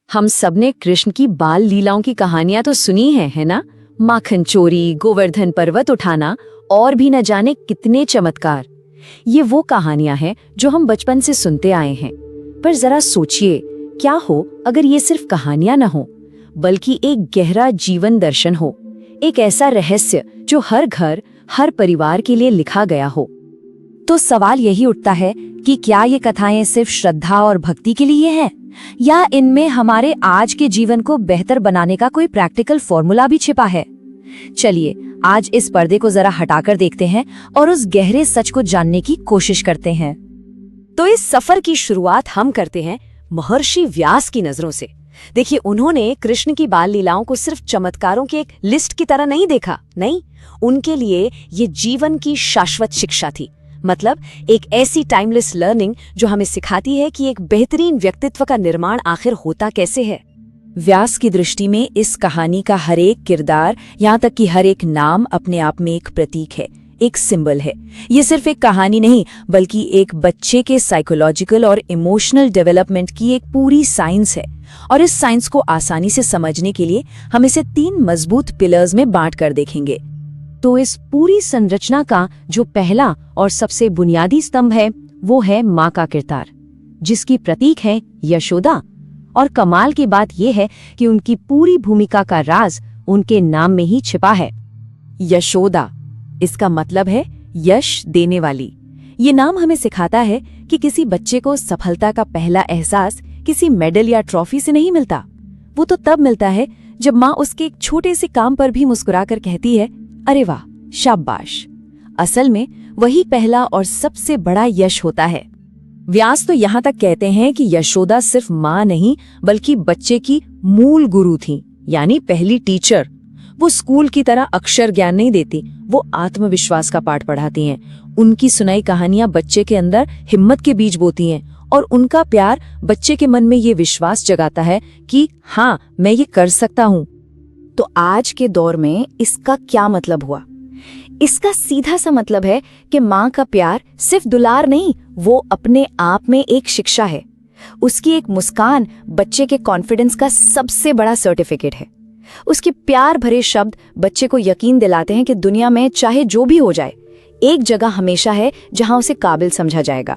हम सबने कृष्ण की बाल लीलाओं की कहानियां तो सुनी है ना? माखन चोरी, गोवर्धन पर्वत उठाना और भी न जाने कितने चमत्कार। ये वो कहानियां हैं जो हम बचपन से सुनते आए हैं। पर जरा सोचिए, क्या हो अगर ये सिर्फ कहानियां न हो, बल्कि एक गहरा जीवन दर्शन हो, एक ऐसा रहस्य जो हर घर, हर परिवार के लिए लिखा गया हो। तो सवाल यही उठता है कि क्या ये कथाएं सिर्फ श्रद्धा और भक्ति के लिए हैं, या इनमें हमारे आज के जीवन को बेहतर बनाने का कोई प्रैक्टिकल फॉर्मूला भी छिपा है। चलिए आज इस पर्दे को जरा हटाकर देखते हैं और उस गहरे सच को जानने की कोशिश करते हैं। तो इस सफर की शुरुआत हम करते हैं महर्षि व्यास की नजरों से। देखिए, उन्होंने कृष्ण की बाल लीलाओं को सिर्फ चमत्कारों की एक लिस्ट की तरह नहीं देखा। नहीं, उनके लिए ये जीवन की शाश्वत शिक्षा थी। मतलब एक ऐसी टाइमलेस लर्निंग जो हमें सिखाती है कि एक बेहतरीन व्यक्तित्व का निर्माण आखिर होता कैसे है। व्यास की दृष्टि में इस कहानी का हर एक किरदार, यहाँ तक कि हर एक नाम अपने आप में एक प्रतीक है, एक सिंबल है। ये सिर्फ एक कहानी नहीं, बल्कि एक बच्चे के साइकोलॉजिकल और इमोशनल डेवलपमेंट की एक पूरी साइंस है। और इस साइंस को आसानी से समझने के लिए हम इसे 3 मजबूत पिलर्स में बांट कर देखेंगे। तो इस पूरी संरचना का जो पहला और सबसे बुनियादी स्तंभ है, वो है माँ का किरदार, जिसकी प्रतीक है यशोदा। और कमाल की बात यह है कि उनकी पूरी भूमिका का राज उनके नाम में ही छिपा है। यशोदा, इसका मतलब है यश देने वाली। ये नाम हमें सिखाता है कि किसी बच्चे को सफलता का पहला एहसास किसी मेडल या ट्रॉफी से नहीं मिलता। वो तो तब मिलता है जब माँ उसके एक छोटे से काम पर भी मुस्कुराकर कहती है, अरे वाह, शाबाश। असल में वही पहला और सबसे बड़ा यश होता है। व्यास तो यहाँ तक कहते हैं कि यशोदा सिर्फ माँ नहीं, बल्कि बच्चे की मूल गुरु थी, यानी पहली टीचर। वो स्कूल की तरह अक्षर ज्ञान नहीं देती, वो आत्मविश्वास का पाठ पढ़ाती हैं। उनकी सुनाई कहानियां बच्चे के अंदर हिम्मत के बीज बोती हैं, और उनका प्यार बच्चे के मन में ये विश्वास जगाता है कि हाँ, मैं ये कर सकता हूँ। तो आज के दौर में इसका क्या मतलब हुआ? इसका सीधा सा मतलब है कि माँ का प्यार सिर्फ दुलार नहीं, वो अपने आप में एक शिक्षा है। उसकी एक मुस्कान बच्चे के कॉन्फिडेंस का सबसे बड़ा सर्टिफिकेट है। उसके प्यार भरे शब्द बच्चे को यकीन दिलाते हैं कि दुनिया में चाहे जो भी हो जाए, एक जगह हमेशा है जहां उसे काबिल समझा जाएगा।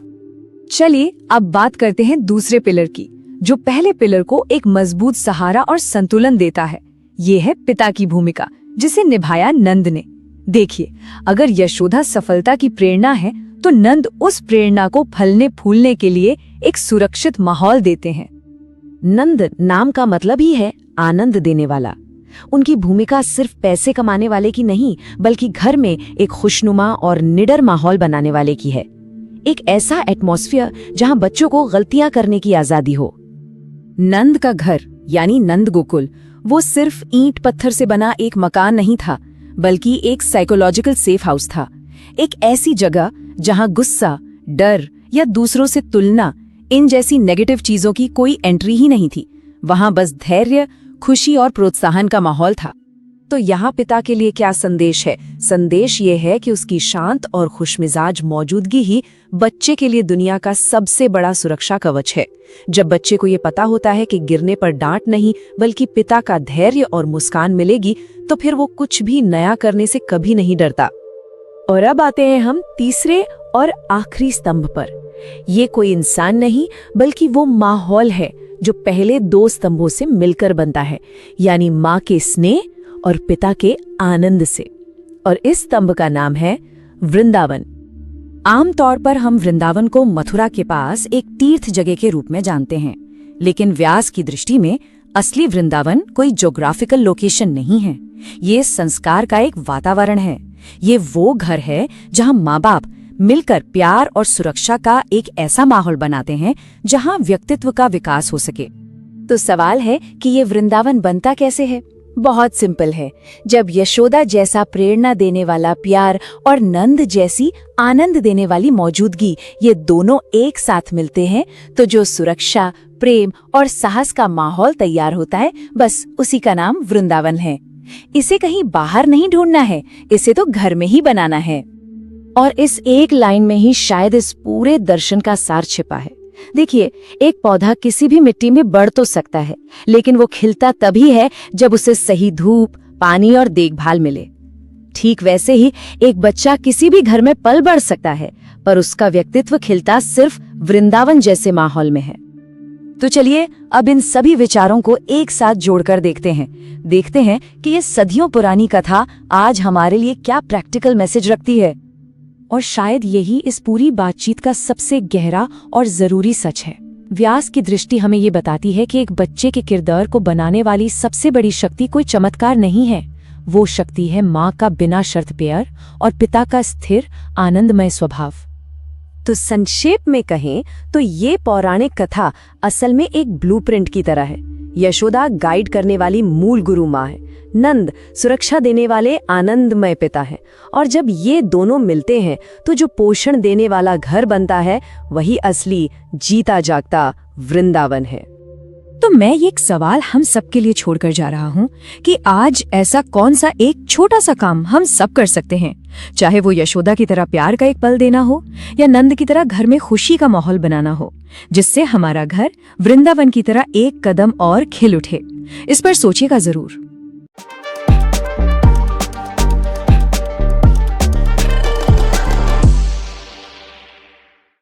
चलिए अब बात करते हैं दूसरे पिलर की, जो पहले पिलर को एक मजबूत सहारा और संतुलन देता है। ये है पिता की भूमिका, जिसे निभाया नंद ने। देखिए, अगर यशोदा सफलता की प्रेरणा है, तो नंद उस प्रेरणा को फलने फूलने के लिए एक सुरक्षित माहौल देते हैं। नंद नाम का मतलब ही है आनंद देने वाला। उनकी भूमिका सिर्फ पैसे कमाने वाले की नहीं, बल्कि घर में एक खुशनुमा और निडर माहौल बनाने वाले की है। एक ऐसा एटमॉस्फेयर जहां बच्चों को गलतियां करने की आजादी हो। नंद का घर यानी नंद गोकुल, वो सिर्फ ईंट पत्थर से बना एक मकान नहीं था, बल्कि एक साइकोलॉजिकल सेफ हाउस था। एक ऐसी जगह जहां गुस्सा, डर या दूसरों से तुलना, इन जैसी नेगेटिव चीजों की कोई एंट्री ही नहीं थी। वहां बस धैर्य, खुशी और प्रोत्साहन का माहौल था। तो यहाँ पिता के लिए क्या संदेश है? संदेश ये है कि उसकी शांत और खुशमिजाज मौजूदगी ही बच्चे के लिए दुनिया का सबसे बड़ा सुरक्षा कवच है। जब बच्चे को ये पता होता है कि गिरने पर डांट नहीं, बल्कि पिता का धैर्य और मुस्कान मिलेगी, तो फिर वो कुछ भी नया करने से कभी नहीं डरता। और अब आते हैं हम तीसरे और आखिरी स्तंभ पर। ये कोई इंसान नहीं, बल्कि वो माहौल है जो पहले 2 स्तंभों से मिलकर बनता है, यानी माँ के स्नेह और पिता के आनंद से। और इस स्तंभ का नाम है वृंदावन। आमतौर पर हम वृंदावन को मथुरा के पास एक तीर्थ जगह के रूप में जानते हैं, लेकिन व्यास की दृष्टि में असली वृंदावन कोई ज्योग्राफिकल लोकेशन नहीं है। ये संस्कार का एक वातावरण है। ये वो घर है जहां माँ बाप मिलकर प्यार और सुरक्षा का एक ऐसा माहौल बनाते हैं जहां व्यक्तित्व का विकास हो सके। तो सवाल है कि ये वृंदावन बनता कैसे है? बहुत सिंपल है। जब यशोदा जैसा प्रेरणा देने वाला प्यार और नंद जैसी आनंद देने वाली मौजूदगी, ये दोनों एक साथ मिलते हैं, तो जो सुरक्षा, प्रेम और साहस का माहौल तैयार होता है, बस उसी का नाम वृंदावन है। इसे कहीं बाहर नहीं ढूंढना है, इसे तो घर में ही बनाना है। और इस एक लाइन में ही शायद इस पूरे दर्शन का सार छिपा है। देखिए, एक पौधा किसी भी मिट्टी में बढ़ तो सकता है, लेकिन वो खिलता तभी है जब उसे सही धूप, पानी और देखभाल मिले। ठीक वैसे ही एक बच्चा किसी भी घर में पल बढ़ सकता है, पर उसका व्यक्तित्व खिलता सिर्फ वृंदावन जैसे माहौल में है। तो चलिए अब इन सभी विचारों को एक साथ जोड़कर देखते हैं कि ये सदियों पुरानी कथा आज हमारे लिए क्या प्रैक्टिकल मैसेज रखती है। और शायद यही इस पूरी बातचीत का सबसे गहरा और जरूरी सच है। व्यास की दृष्टि हमें ये बताती है कि एक बच्चे के किरदार को बनाने वाली सबसे बड़ी शक्ति कोई चमत्कार नहीं है, वो शक्ति है माँ का बिना शर्त प्यार और पिता का स्थिर आनंदमय स्वभाव। तो संक्षेप में कहें तो ये पौराणिक कथा असल में एक ब्लूप्रिंट की तरह है। यशोदा गाइड करने वाली मूल गुरु माँ है, नंद सुरक्षा देने वाले आनंदमय पिता हैं, और जब ये दोनों मिलते हैं तो जो पोषण देने वाला घर बनता है वही असली जीता जागता वृंदावन है। तो मैं ये एक सवाल हम सबके लिए छोड़कर जा रहा हूँ कि आज ऐसा कौन सा एक छोटा सा काम हम सब कर सकते हैं, चाहे वो यशोदा की तरह प्यार का एक पल देना हो या नंद की तरह घर में खुशी का माहौल बनाना हो, जिससे हमारा घर वृंदावन की तरह एक कदम और खिल उठे। इस पर सोचिएगा जरूर।